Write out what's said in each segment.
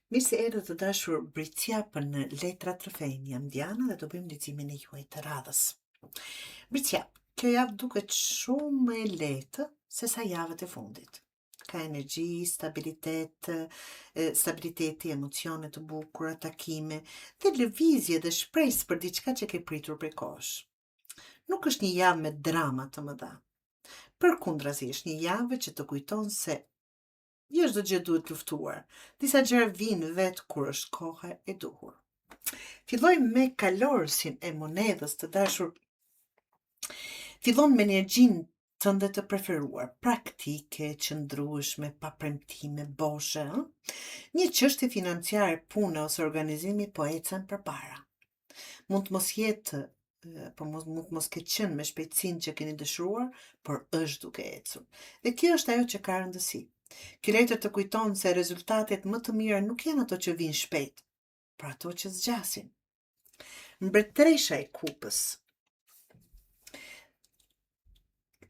Mirë se erdhët të dashur Bricjapën në Letra Trofejnë. Jam Diana dhe do bëjmë leximin e juaj të radhës. Bricjap, kjo javë duket shumë më e lehtë se sa javët e fundit. Ka energji, stabiliteti, emocione të bukura, takime, dhe lëvizje dhe shpresë për diçka që ke pritur prej kohësh. Nuk është një javë me drama të mëdha. Përkundrazi, është një javë që të kujton se jo çdo gjë duhet luftuar. Disa gjëra vinë vetë kur është koha e duhur. Fillojmë me kalorësin e monedhës të dashur. Fillon me energjinë tënde të preferuar, praktike, qëndrueshme, pa premtime, boshe, Një çështje financiare, pune ose organizimi po ecën përpara. Mund të mos jetë mund të mos ketë qenë me shpejtësinë që keni dëshiruar, por është duke ecur. Dhe kjo është ajo që ka rëndësi. Ky letër të kujton se rezultatet më të mira nuk janë ato që vinë shpejt, por ato që zgjasin. Mbretëresha e kupës.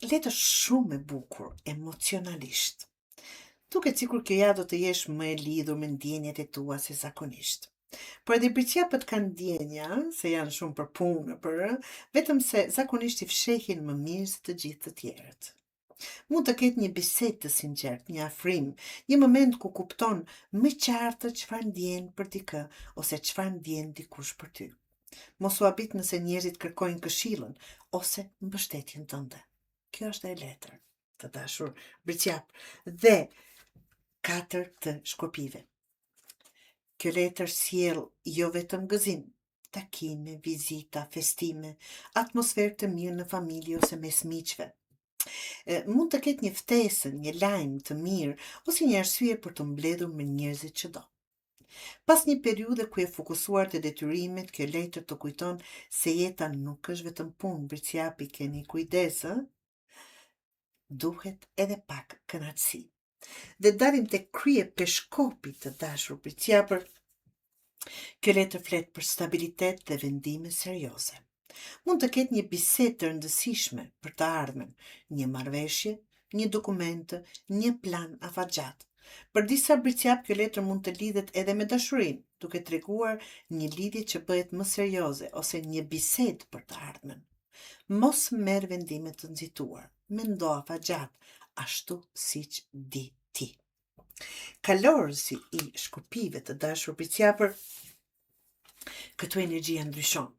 Letër shumë e bukur emocionalisht. Duket sikur kjo javë do të jesh më e lidhur me ndjenjat e tua se zakonisht. Por edhe Bricjapët kanë ndjenja, se janë shumë për punë, vetëm se zakonisht i fshehin më mirë se të gjithë të tjerët. Mund të ketë një bisedë të sinqert, një afrim, një moment ku kupton më qartë çfarë ndjen për dikë ose çfarë ndjen dikush për ty. Mos u habit nëse njerëzit kërkojnë këshillën ose mbështetjen tënde. Kjo është e letër, të dashur Bricjap, dhe 4 të Shkopive. Kjo letër sjell jo vetëm gëzim, takime, vizita, festime, atmosferë të mirë në familje ose mes miqve. Mund të ketë një ftesë, një lajm të mirë ose një arsye për të mbledhur me njerëzit që do. Pas një periudhe ku e fokusuar te detyrimet, kjo letër të kujton se jeta nuk është vetëm punë, Bricjapi, keni kujdes, duhet edhe pak kënaqësi. Dhe dalim te krye peshkopi të dashur Bricjapër. Kjo letër flet për stabilitet dhe vendime serioze. Mund të ketë një bisedë të rëndësishme për të ardhmen, një marrëveshje, një dokument, një plan afatgjat. Për disa Bricjap, kjo letër mund të lidhet edhe me dashurinë, duke treguar një lidhje që bëhet më serioze ose një bisedë për të ardhmen. Mos merr vendime të nxituar, mendo afatgjat, ashtu siç di ti. Kalorësi i Shkopive të dashur Bricjapër, këtu energjia ndryshon.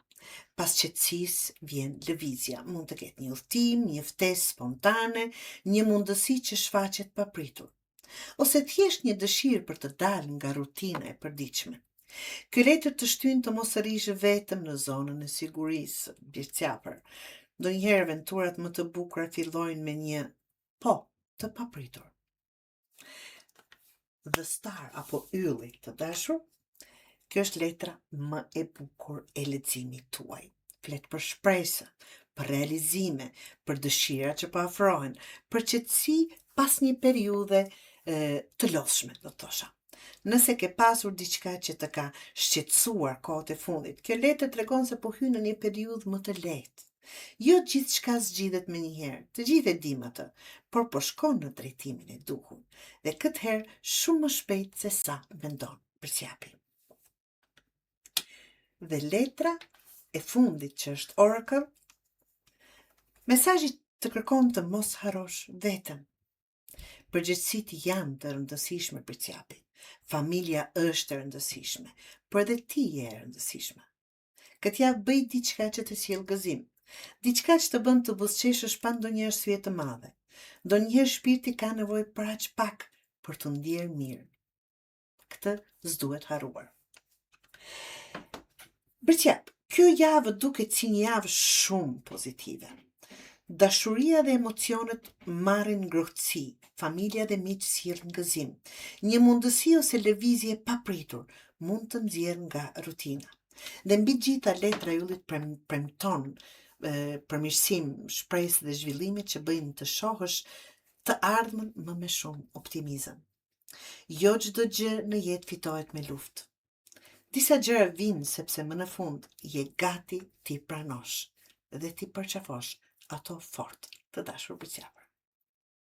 Pas qetësisë vjen lëvizja. Mund të ketë një udhtim, një ftesë spontane, një mundësi që shfaqet papritur. Ose thjesht një dëshirë për të dalë nga rutina e përditshme. Ky letër të shtyn të mos rrish vetëm në zonën e sigurisë, Bricjapër. Ndonjëherë aventurat më të bukura fillojnë me një po të papritur. The Star apo ylli të dashur, kjo është letra më e bukur e leximit tuaj. Flet për shpresë, për realizime, për dëshira që po afrohen, për qetësi pas një periudhe të lodhshme, do të thosha. Nëse ke pasur diçka që të ka shqetësuar kohët e fundit, kjo letër tregon se po hyn në një periudhë më të lehtë. Jo gjithçka zgjidhet me njëherë, të gjithë e dim atë, por po shkon në drejtimin e duhur, dhe këtë herë shumë më shpejt se sa mendon Bricjapi. Dhe letra e fundit që është Oracle, mesazhi të kërkon të mos harrosh veten. Përgjegjësitë janë të rëndësishme Bricjapi. Familja është e rëndësishme, por edhe ti je e rëndësishme. Këtë javë bëj diçka që të sjell gëzim. Diçka që të bën të buzëqeshësh pa ndonjë arsye të madhe. Ndonjëherë shpirti ka nevojë për aq pak për të ndjerë mirë. Këtë s'duhet harruar. Bricjap, kjo javë duket si një javë shumë pozitive. Dashuria dhe emocionet marrin ngrohtësi, familja dhe miq sjellin gëzim. Një mundësi ose lëvizje papritur mund të nxjerrë nga rutina. Dhe mbi gjitha letra e yllit premton përmirësim, shpresë dhe zhvillimit që bëjnë të shohësh të ardhmen më me shumë optimizëm. Jo çdo gjë në jetë fitohet me luftë. Disa gjëra vinë sepse më në fund je gati ti pranosh dhe ti përqafosh ato fort, të dashur Bricjapër.